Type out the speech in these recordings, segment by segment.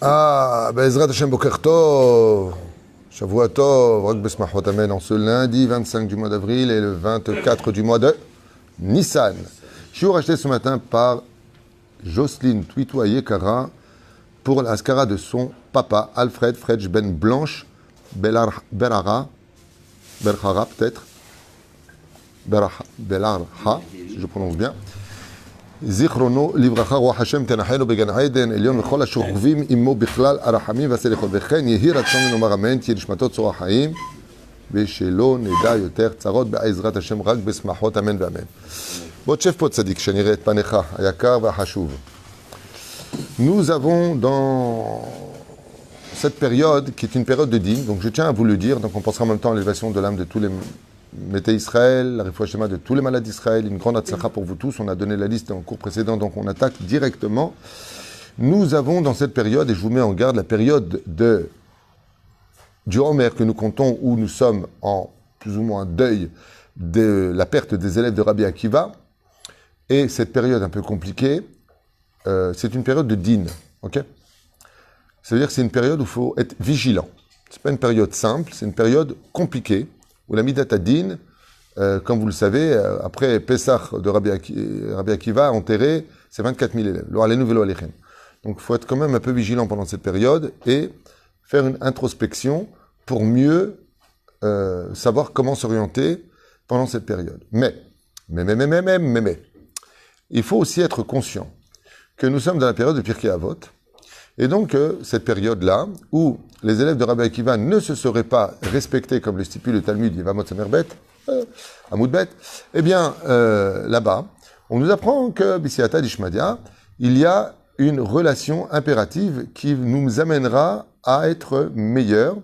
Bezrat Hashem Boker Tov, Shavua Tov, Rak Besmachot Amen, en ce lundi 25 du mois d'avril et le 24 du mois de Nissan. Shiur acheté ce matin par Jocelyne Tuitou Yekara pour l'Askara de son papa, Alfred Fredj Ben Blanche Berara peut-être, Belarha, si je prononce bien. זיכרונו לברכה רוח השם תנחנו בגן עדן עליון וכל השוכבים עמו בכלל הרחמים והסליחות וכן יהי רצון ונאמר אמן תהיה נשמתו צרור החיים ושלא נדע יותר צרות בעזרת השם רק בשמחות אמן ואמן. בוא תשב פה צדיק שנראה את פניך היקר והחשוב. Nous avons dans cette période qui est une période de dîme, donc je tiens à vous le dire, donc on pensera en même temps à l'élévation de l'âme de tous les Mété Israël, la réfoua schéma de tous les malades d'Israël, une grande atzlacha pour vous tous. On a donné la liste en cours précédent, donc on attaque directement. Nous avons dans cette période, et je vous mets en garde, la période du Homer que nous comptons, où nous sommes en plus ou moins deuil de la perte des élèves de Rabbi Akiva. Et cette période un peu compliquée, c'est une période de dîne. Okay, c'est-à-dire que c'est une période où il faut être vigilant. Ce n'est pas une période simple, c'est une période compliquée. Où la Midat Hadin, comme vous le savez, après Pessah de Rabbi Akiva, enterré ses 24 000 élèves. Donc il faut être quand même un peu vigilant pendant cette période et faire une introspection pour mieux savoir comment s'orienter pendant cette période. Mais, il faut aussi être conscient que nous sommes dans la période de Pirkei Avot, et donc, cette période-là, où les élèves de Rabbi Akiva ne se seraient pas respectés, comme le stipule le Talmud, Yevamot Samerbet, Amoudbet, eh bien, là-bas, on nous apprend que, Bisiata d'Ishmadia, il y a une relation impérative qui nous amènera à être meilleurs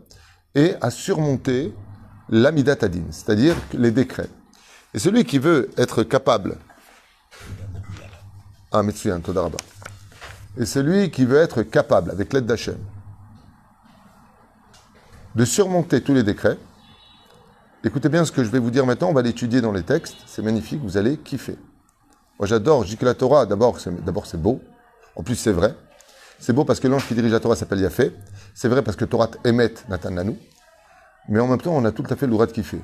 et à surmonter l'Amidat Hadin, c'est-à-dire les décrets. Et celui qui veut être capable... Metsuyan, Todarabah. Et celui qui veut être capable, avec l'aide d'Hachem, de surmonter tous les décrets, écoutez bien ce que je vais vous dire maintenant, on va l'étudier dans les textes, c'est magnifique, vous allez kiffer. Moi j'adore, je dis que la Torah, d'abord c'est beau, en plus c'est vrai, c'est beau parce que l'ange qui dirige la Torah s'appelle Yafé, c'est vrai parce que Torah Emet Natan Nanou, mais en même temps on a tout à fait le droit de kiffer.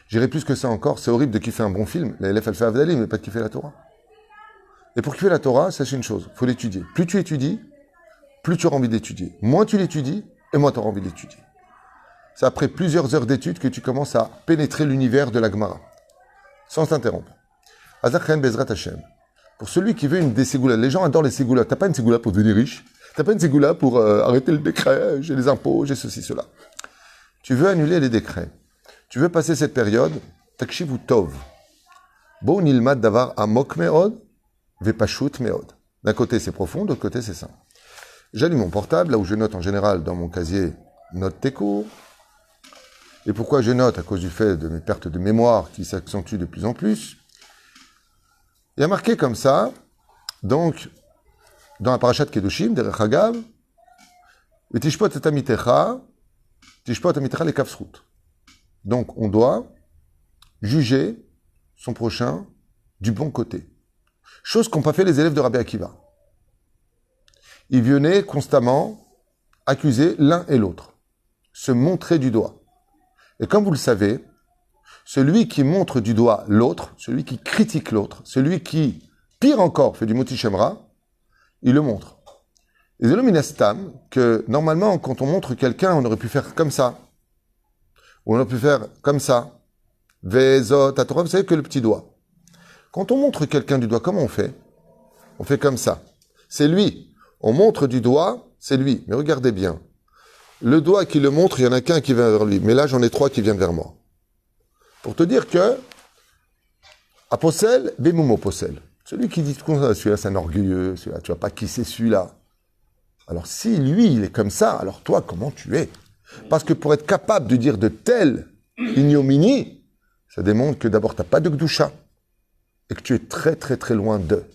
J'irai plus que ça encore, c'est horrible de kiffer un bon film, la LF elle fait Avdalim, mais pas de kiffer la Torah. Et pour kiffer la Torah, sachez une chose, il faut l'étudier. Plus tu étudies, plus tu auras envie d'étudier. Moins tu l'étudies, et moins tu auras envie d'étudier. C'est après plusieurs heures d'études que tu commences à pénétrer l'univers de la Gemara. Sans t'interrompre. Azakhen Bezrat Hashem. Pour celui qui veut une des ségoulas, les gens adorent les ségoulas. T'as pas une ségoula pour devenir riche. T'as pas une ségoula pour arrêter le décret, j'ai les impôts, j'ai ceci, cela. Tu veux annuler les décrets. Tu veux passer cette période, takshivu tov. Bo nilmad davar amok meod. Vepashut meod. D'un côté c'est profond, de l'autre côté c'est simple. J'allume mon portable, là où je note en général dans mon casier, note tes cours. Et pourquoi je note? À cause du fait de mes pertes de mémoire qui s'accentuent de plus en plus. Il y a marqué comme ça, donc, dans la parashat Kedushim, Derech Hagav, Tishpot et amitecha le kafsrut. Donc on doit juger son prochain du bon côté. Chose qu'ont pas fait les élèves de Rabbi Akiva. Ils venaient constamment accuser l'un et l'autre, se montrer du doigt. Et comme vous le savez, celui qui montre du doigt l'autre, celui qui critique l'autre, celui qui, pire encore, fait du moti shemra, il le montre. Et c'est l'ominastam que, normalement, quand on montre quelqu'un, on aurait pu faire comme ça. Ou on aurait pu faire comme ça. Vezot, Torah, vous savez que le petit doigt. Quand on montre quelqu'un du doigt, comment on fait? On fait comme ça. C'est lui. On montre du doigt, c'est lui. Mais regardez bien. Le doigt qui le montre, il y en a qu'un qui vient vers lui. Mais là, j'en ai trois qui viennent vers moi. Pour te dire que, Aposel, Bemumo Posel. Celui qui dit celui-là, c'est un orgueilleux, celui-là, tu vois pas qui c'est celui-là. Alors, si lui, il est comme ça, alors toi, comment tu es? Parce que pour être capable de dire de telles ignominies, ça démontre que d'abord, tu n'as pas de Gdusha. Et que tu es très très très loin d'eux.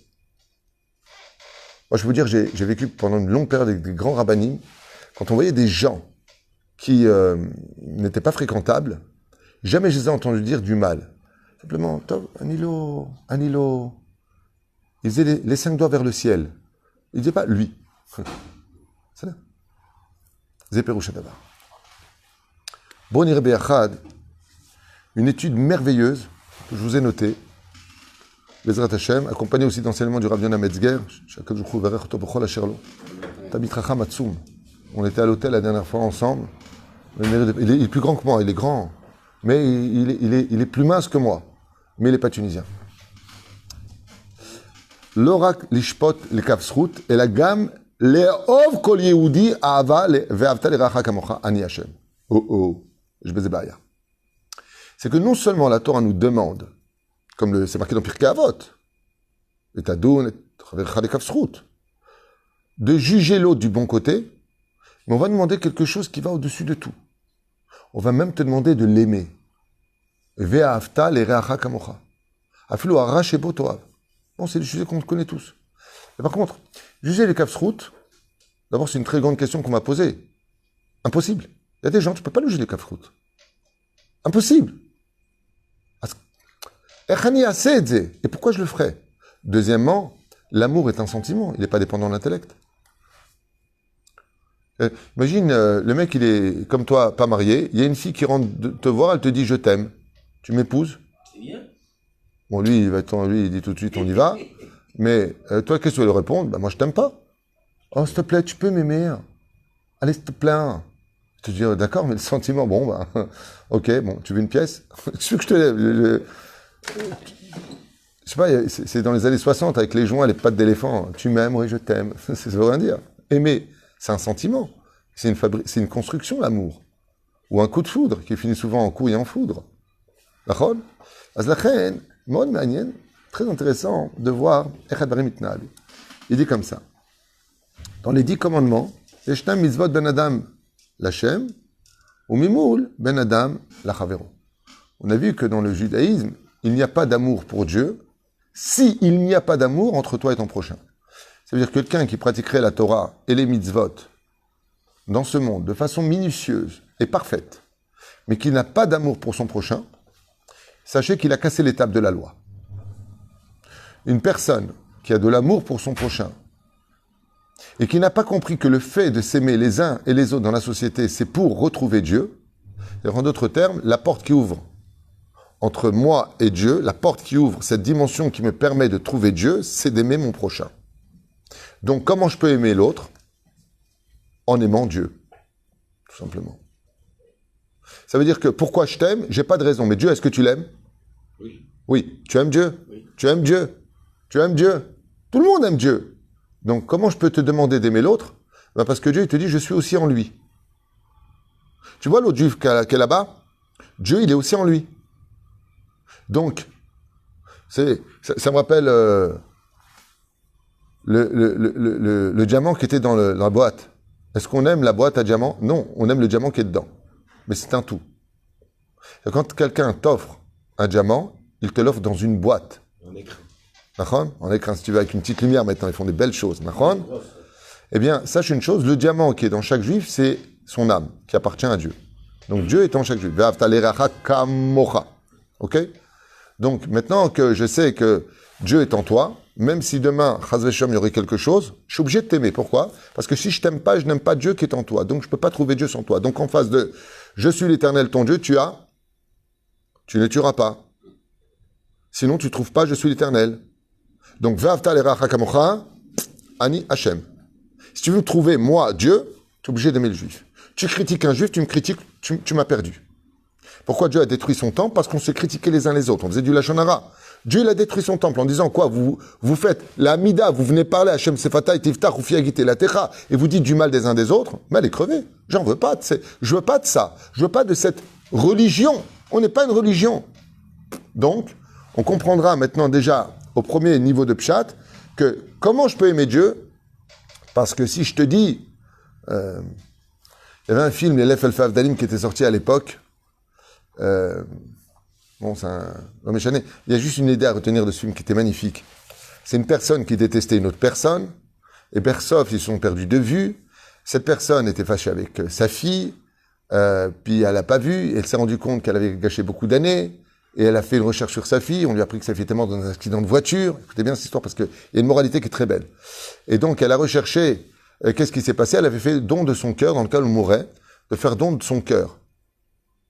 Moi je veux dire, j'ai vécu pendant une longue période avec des grands rabbinim, quand on voyait des gens qui n'étaient pas fréquentables, jamais je les ai entendus dire du mal. Simplement, Anilo, il faisait les 5 doigts vers le ciel. Il ne disait pas lui. Zeperouch Adavar. Bon Irbe Achad, une étude merveilleuse que je vous ai notée, Bezrat Hashem, accompagnée aussi d'enseignement du Rav Yonah Metzger, Tamit Chacham Atzum. On était à l'hôtel la dernière fois ensemble. Il est plus grand que moi, il est grand, mais il est plus mince que moi, mais il n'est pas tunisien. L'orak lishpot le kafsrut et la gamme le'ov kol yehudi ahava ve'avta l'eracha kamocha ani Hashem. Je baise baya. C'est que non seulement la Torah nous demande, comme c'est marqué dans Pirkei Avot, et tadoun et chaverecha le kafsrut, de juger l'autre du bon côté, mais on va demander quelque chose qui va au-dessus de tout. On va même te demander de l'aimer. Ve'avta l'eracha kamocha. Afilu hara shebo toav. Bon, c'est des sujets qu'on connaît tous. Et par contre, juger les kafsrout, d'abord, c'est une très grande question qu'on m'a posée. Impossible. Il y a des gens, tu ne peux pas juger les kafsrout. Impossible. Et pourquoi je le ferais? Deuxièmement, l'amour est un sentiment, il n'est pas dépendant de l'intellect. Imagine, le mec, il est comme toi, pas marié, il y a une fille qui rentre te voir, elle te dit « je t'aime ». Tu m'épouses? C'est bien. Bon, lui, il dit tout de suite, on y va. Mais toi, qu'est-ce que tu vas lui répondre? Moi, je t'aime pas. Oh, s'il te plaît, tu peux m'aimer. Allez, s'il te plaît. Je te dis, d'accord, mais le sentiment, bon, ok, bon, tu veux une pièce? Tu veux que je te... Je sais pas, c'est dans les années 60, avec les joints, les pattes d'éléphant. Tu m'aimes, oui, je t'aime. Ça veut rien dire. Aimer, c'est un sentiment. C'est une construction, l'amour. Ou un coup de foudre, qui finit souvent en coup et en foudre. D'accord? Azlachen, Mon Manien, très intéressant de voir Echad Barim Itnaal. Il dit comme ça. Dans les 10 commandements, Yeshnam Mitzvot Ben Adam Lachem, ou Mimoul Ben Adam Lachavero. On a vu que dans le judaïsme, il n'y a pas d'amour pour Dieu si il n'y a pas d'amour entre toi et ton prochain. Ça veut dire que quelqu'un qui pratiquerait la Torah et les mitzvot dans ce monde de façon minutieuse et parfaite, mais qui n'a pas d'amour pour son prochain, sachez qu'il a cassé l'étape de la loi. Une personne qui a de l'amour pour son prochain et qui n'a pas compris que le fait de s'aimer les uns et les autres dans la société, c'est pour retrouver Dieu, en d'autres termes, la porte qui ouvre entre moi et Dieu, la porte qui ouvre cette dimension qui me permet de trouver Dieu, c'est d'aimer mon prochain. Donc comment je peux aimer l'autre? En aimant Dieu, tout simplement. Ça veut dire que pourquoi je t'aime, j'ai pas de raison. Mais Dieu, est-ce que tu l'aimes? Oui. Oui. Tu aimes Dieu? Oui. Tu aimes Dieu? Tu aimes Dieu? Tout le monde aime Dieu. Donc comment je peux te demander d'aimer l'autre? Parce que Dieu, il te dit, je suis aussi en lui. Tu vois l'autre juif qui est là-bas? Dieu, il est aussi en lui. Donc, ça me rappelle le diamant qui était dans la boîte. Est-ce qu'on aime la boîte à diamant? Non, on aime le diamant qui est dedans. Mais c'est un tout. Et quand quelqu'un t'offre un diamant, il te l'offre dans une boîte. En écran. D'accord? En écran, si tu veux, avec une petite lumière maintenant, ils font des belles choses. D'accord? Eh bien, sache une chose, le diamant qui est dans chaque juif, c'est son âme, qui appartient à Dieu. Donc Dieu est en chaque juif. Ok? Donc maintenant que je sais que Dieu est en toi, même si demain, Chaz v'Shem, il y aurait quelque chose, je suis obligé de t'aimer. Pourquoi? Parce que si je t'aime pas, je n'aime pas Dieu qui est en toi. Donc je ne peux pas trouver Dieu sans toi. Donc en face de je suis l'Éternel ton Dieu, tu ne tueras pas. Sinon tu ne trouves pas je suis l'Éternel. Donc V'avta l'eracha kamocha, ani Hashem. Si tu veux trouver moi, Dieu, tu es obligé d'aimer le juif. Tu critiques un juif, tu me critiques, tu m'as perdu. Pourquoi Dieu a détruit son temple? Parce qu'on s'est critiqué les uns les autres. On faisait du Lachon Hara. Dieu, il a détruit son temple en disant quoi? Vous faites la Amida, vous venez parler à Hashem Sefatay, Tiftach, ou Fiagite, la Techa, et vous dites du mal des uns des autres, mais allez crever. J'en veux pas. Je veux pas de ça. Je veux pas de cette religion. On n'est pas une religion. Donc, on comprendra maintenant déjà, au premier niveau de Pshat, que comment je peux aimer Dieu? Parce que si je te dis, il y avait un film, les Lef El Favdalim, qui était sorti à l'époque. Bon, c'est un homme échané. Il y a juste une idée à retenir de ce film qui était magnifique. C'est une personne qui détestait une autre personne. Et Bersoff, ils se sont perdus de vue. Cette personne était fâchée avec sa fille. Puis elle l'a pas vue. Elle s'est rendue compte qu'elle avait gâché beaucoup d'années. Et elle a fait une recherche sur sa fille. On lui a appris que sa fille était morte dans un accident de voiture. Écoutez bien cette histoire parce qu'il y a une moralité qui est très belle. Et donc, elle a recherché qu'est-ce qui s'est passé? Elle avait fait don de son cœur dans le cas où elle mourait, de faire don de son cœur.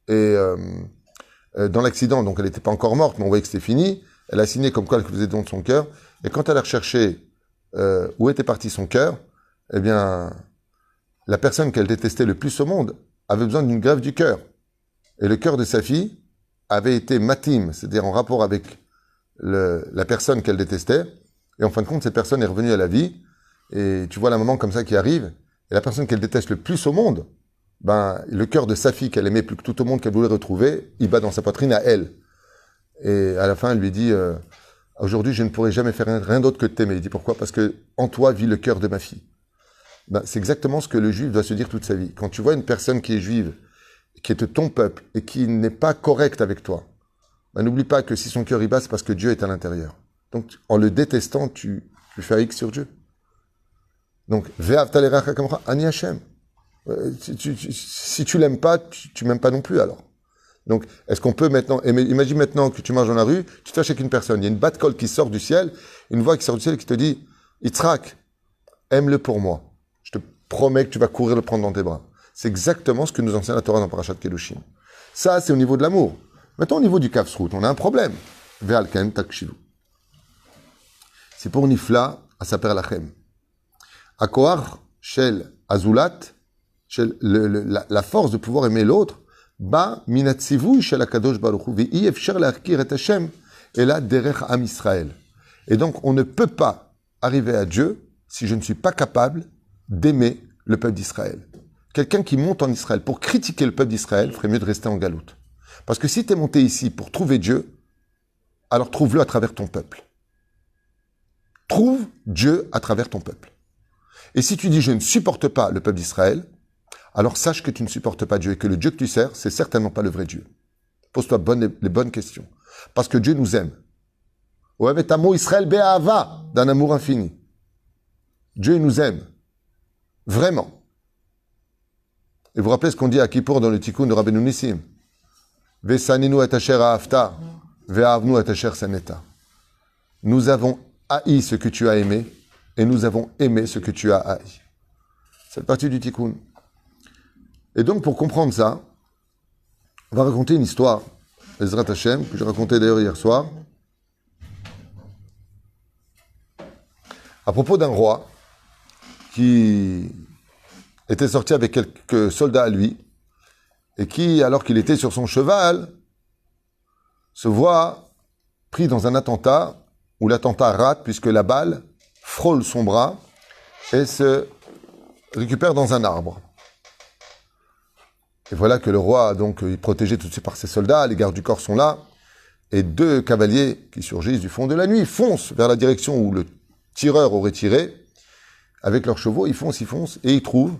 Et dans l'accident, donc elle n'était pas encore morte, mais on voyait que c'était fini. Elle a signé comme quoi elle faisait don de son cœur. Et quand elle a recherché où était parti son cœur, eh bien, la personne qu'elle détestait le plus au monde avait besoin d'une greffe du cœur. Et le cœur de sa fille avait été matim, c'est-à-dire en rapport avec la personne qu'elle détestait. Et en fin de compte, cette personne est revenue à la vie. Et tu vois la maman comme ça qui arrive. Et la personne qu'elle déteste le plus au monde, ben, le cœur de sa fille qu'elle aimait plus que tout au monde, qu'elle voulait retrouver, il bat dans sa poitrine à elle. Et à la fin, elle lui dit, aujourd'hui, je ne pourrai jamais faire rien d'autre que de t'aimer. Il dit, pourquoi? Parce que en toi vit le cœur de ma fille. Ben, c'est exactement ce que le juif doit se dire toute sa vie. Quand tu vois une personne qui est juive, qui est de ton peuple, et qui n'est pas correcte avec toi, ben, n'oublie pas que si son cœur y bat, c'est parce que Dieu est à l'intérieur. Donc, en le détestant, tu fais un X sur Dieu. Donc, Ve'avta l'erecha kamocha, ani Hashem. Si tu l'aimes pas, tu m'aimes pas non plus alors. Donc, est-ce qu'on peut maintenant, imagine maintenant que tu marches dans la rue, tu te fâches avec une personne, il y a une batte colle qui sort du ciel, une voix qui sort du ciel qui te dit, Yitzhak, aime-le pour moi. Je te promets que tu vas courir le prendre dans tes bras. C'est exactement ce que nous enseigne la Torah dans Parashat Kedoshim. Ça, c'est au niveau de l'amour. Maintenant, au niveau du kafsrout, on a un problème. Ve'alken takshivu. C'est pour Nifla, à saper lachem. Akoar, shel azulat, la force de pouvoir aimer l'autre, ba minatsivu shel akadosh baruch hu ve'i efshar lahakir et Hashem ela derech am Israël. Et donc, on ne peut pas arriver à Dieu si je ne suis pas capable d'aimer le peuple d'Israël. Quelqu'un qui monte en Israël pour critiquer le peuple d'Israël ferait mieux de rester en galoute. Parce que si tu es monté ici pour trouver Dieu, alors trouve-le à travers ton peuple. Trouve Dieu à travers ton peuple. Et si tu dis je ne supporte pas le peuple d'Israël, alors sache que tu ne supportes pas Dieu et que le Dieu que tu sers, c'est certainement pas le vrai Dieu. Pose-toi les bonnes questions. Parce que Dieu nous aime. Ouais, mais t'amo Israël be'ahava, d'un amour infini. Dieu nous aime. Vraiment. Et vous vous rappelez ce qu'on dit à Kippour dans le Tikkun de Rabbeinu Nissim. Ve'saninu et asher ha'afta, ve'avnu et asher saneta. Nous avons haï ce que tu as aimé, et nous avons aimé ce que tu as haï. Cette partie du Tikkun. Et donc, pour comprendre ça, on va raconter une histoire, Ezrat Hashem, que j'ai racontée d'ailleurs hier soir, à propos d'un roi qui était sorti avec quelques soldats à lui, et qui, alors qu'il était sur son cheval, se voit pris dans un attentat, où l'attentat rate, puisque la balle frôle son bras, et se récupère dans un arbre. Et voilà que le roi, donc, est protégé tout de suite par ses soldats, les gardes du corps sont là, et deux cavaliers qui surgissent du fond de la nuit foncent vers la direction où le tireur aurait tiré, avec leurs chevaux, ils foncent, et ils trouvent,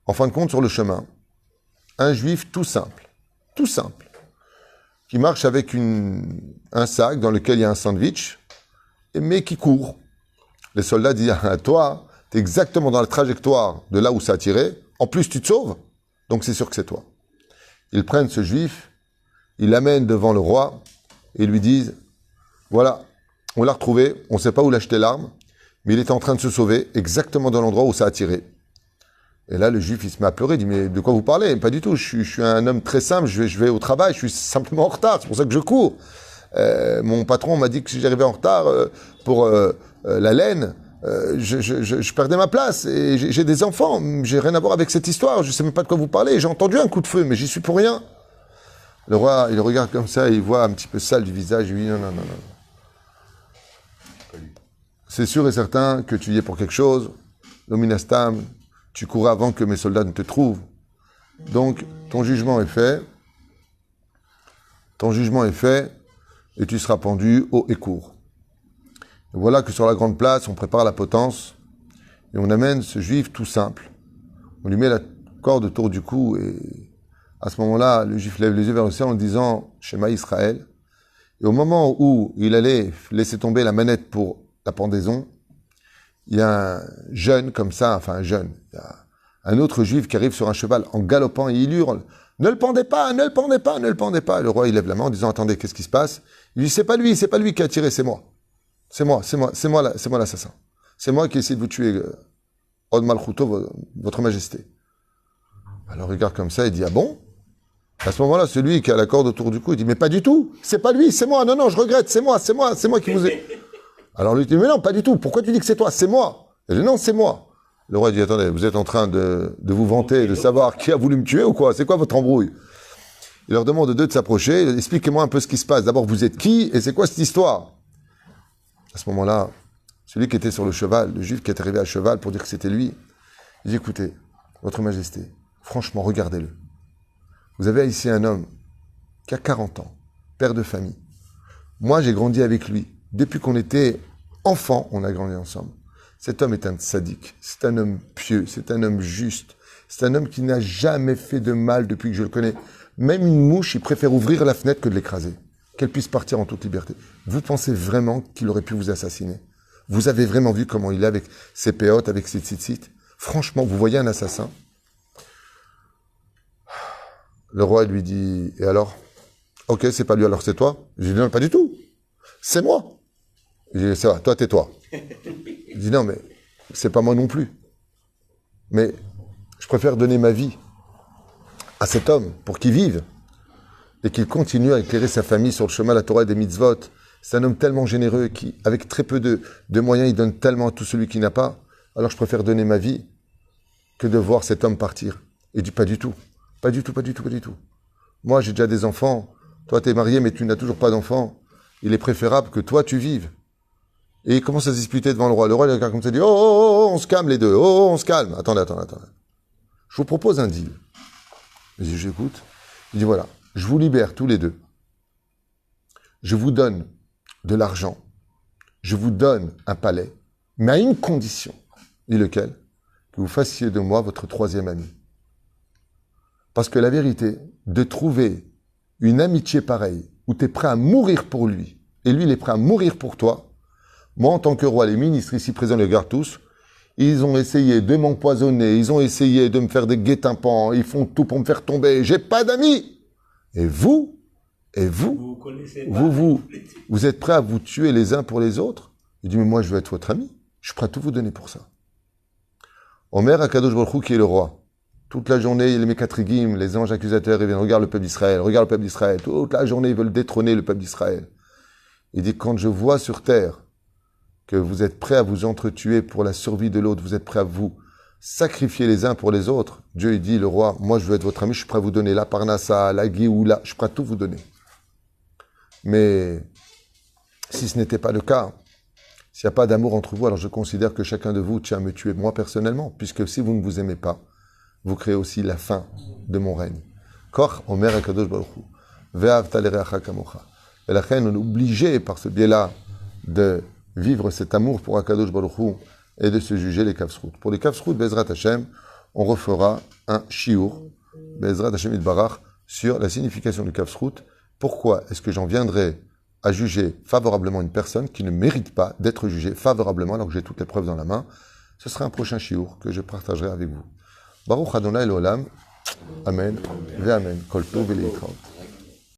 en fin de compte, sur le chemin, un juif tout simple, qui marche avec un sac dans lequel il y a un sandwich, mais qui court. Les soldats disent, ah, toi, t'es exactement dans la trajectoire de là où ça a tiré, en plus tu te sauves, donc c'est sûr que c'est toi. Ils prennent ce juif, ils l'amènent devant le roi, et lui disent, voilà, on l'a retrouvé, on ne sait pas où l'a jeté l'arme, mais il était en train de se sauver, exactement dans l'endroit où ça a tiré. Et là, le juif, il se met à pleurer, il dit, mais de quoi vous parlez? Pas du tout, je suis un homme très simple, je vais au travail, je suis simplement en retard, c'est pour ça que je cours. Mon patron m'a dit que si j'arrivais en retard pour la laine, je perdais ma place, et j'ai des enfants, j'ai rien à voir avec cette histoire, je sais même pas de quoi vous parlez, j'ai entendu un coup de feu, mais j'y suis pour rien. Le roi, il regarde comme ça, il voit un petit peu sale du visage, il lui dit, non. C'est sûr et certain que tu y es pour quelque chose, Dominastam, tu courais avant que mes soldats ne te trouvent. Donc, ton jugement est fait, et tu seras pendu haut et court. Et voilà que sur la grande place, on prépare la potence, et on amène ce juif tout simple. On lui met la corde autour du cou, et à ce moment-là, le juif lève les yeux vers le ciel en disant « Shema Israël ». Et au moment où il allait laisser tomber la manette pour la pendaison, il y a un jeune comme ça, enfin il y a un autre juif qui arrive sur un cheval en galopant et il hurle « Ne le pendez pas, ne le pendez pas, ne le pendez pas !» Le roi, il lève la main en disant « Attendez, qu'est-ce qui se passe ?» Il dit « C'est pas lui qui a tiré, c'est moi. C'est moi l'assassin. C'est moi qui ai essayé de vous tuer. Od Malchuto, votre majesté. Alors il regarde comme ça et dit, ah bon? À ce moment-là, celui qui a la corde autour du cou, il dit, mais pas du tout, c'est pas lui, c'est moi, non, non, je regrette, c'est moi qui vous ai... Alors lui dit, mais non, pas du tout, pourquoi tu dis que c'est toi? C'est moi. Il dit, non, c'est moi. Le roi dit, attendez, vous êtes en train de vous vanter, de savoir qui a voulu me tuer ou quoi? C'est quoi votre embrouille? Il leur demande d'eux de s'approcher, expliquez-moi un peu ce qui se passe. D'abord, vous êtes qui et c'est quoi cette histoire? À ce moment-là, celui qui était sur le cheval, le juif qui est arrivé à cheval pour dire que c'était lui, il dit, écoutez, votre majesté, franchement, regardez-le. Vous avez ici un homme qui a 40 ans, père de famille. Moi, j'ai grandi avec lui. Depuis qu'on était enfants, on a grandi ensemble. Cet homme est un sadique, c'est un homme pieux, c'est un homme juste, c'est un homme qui n'a jamais fait de mal depuis que je le connais. Même une mouche, il préfère ouvrir la fenêtre que de l'écraser, qu'elle puisse partir en toute liberté. Vous pensez vraiment qu'il aurait pu vous assassiner? Vous avez vraiment vu comment il est avec ses péotes, avec ses tzitzit? Franchement, vous voyez un assassin? Le roi lui dit, et alors? Ok, c'est pas lui, alors c'est toi? Je dis, non, pas du tout. C'est moi. Il dit, ça va, toi, tais-toi. Il dit, non, mais c'est pas moi non plus. Mais je préfère donner ma vie à cet homme pour qu'il vive et qu'il continue à éclairer sa famille sur le chemin de la Torah et des mitzvot. C'est un homme tellement généreux qui, avec très peu de moyens, il donne tellement à tout celui qui n'a pas. Alors je préfère donner ma vie que de voir cet homme partir. Il dit, pas du tout. Pas du tout, pas du tout, pas du tout. Moi, j'ai déjà des enfants. Toi, t'es marié, mais tu n'as toujours pas d'enfants. Il est préférable que toi, tu vives. Et il commence à se disputer devant le roi. Le roi, il regarde comme ça, il dit, oh, on se calme les deux. Oh, on se calme. Attendez. Je vous propose un deal. Il dit, j'écoute. Il dit, voilà, je vous libère tous les deux. Je vous donne de l'argent. Je vous donne un palais. Mais à une condition. Dit lequel? Que vous fassiez de moi votre troisième ami. Parce que la vérité, de trouver une amitié pareille, où tu es prêt à mourir pour lui, et lui, il est prêt à mourir pour toi, moi, en tant que roi, les ministres ici présents les regardent tous, ils ont essayé de m'empoisonner, ils ont essayé de me faire des guet-apens, ils font tout pour me faire tomber, j'ai pas d'amis. Et vous, vous êtes prêts à vous tuer les uns pour les autres? Il dit, mais moi, je veux être votre ami, je suis prêt à tout vous donner pour ça. Omer Akadosh Baruch Hu, qui est le roi, toute la journée, les Mekatrigim, les anges accusateurs, ils viennent, regarde le peuple d'Israël, toute la journée, ils veulent détrôner le peuple d'Israël. Il dit, quand je vois sur terre que vous êtes prêts à vous entretuer pour la survie de l'autre, vous êtes prêts à vous sacrifier les uns pour les autres, Dieu, il dit, le roi, moi, je veux être votre ami, je suis prêt à vous donner la parnassa, la Géoula, je suis prêt à tout vous donner. Mais, si ce n'était pas le cas, s'il n'y a pas d'amour entre vous, alors je considère que chacun de vous tient à me tuer, moi, personnellement, puisque si vous ne vous aimez pas, vous créez aussi la fin de mon règne. Koch, Omer Akadosh Baruch Hu, Ve'avta l'ereacha kamocha. Et la reine, on est obligé, par ce biais-là, de vivre cet amour pour Akadosh Baruch Hu et de se juger les kafsrout. Pour les kafsrout, Bezrat Hashem, on refera un shiur, Bezrat Hashem Itbarach, sur la signification du kafsrout. Pourquoi est-ce que j'en viendrai à juger favorablement une personne qui ne mérite pas d'être jugée favorablement alors que j'ai toutes les preuves dans la main? Ce sera un prochain shiur que je partagerai avec vous. Baruch Adonai L'Olam. Amen. Ve Amen. Kol tov v'leitраot.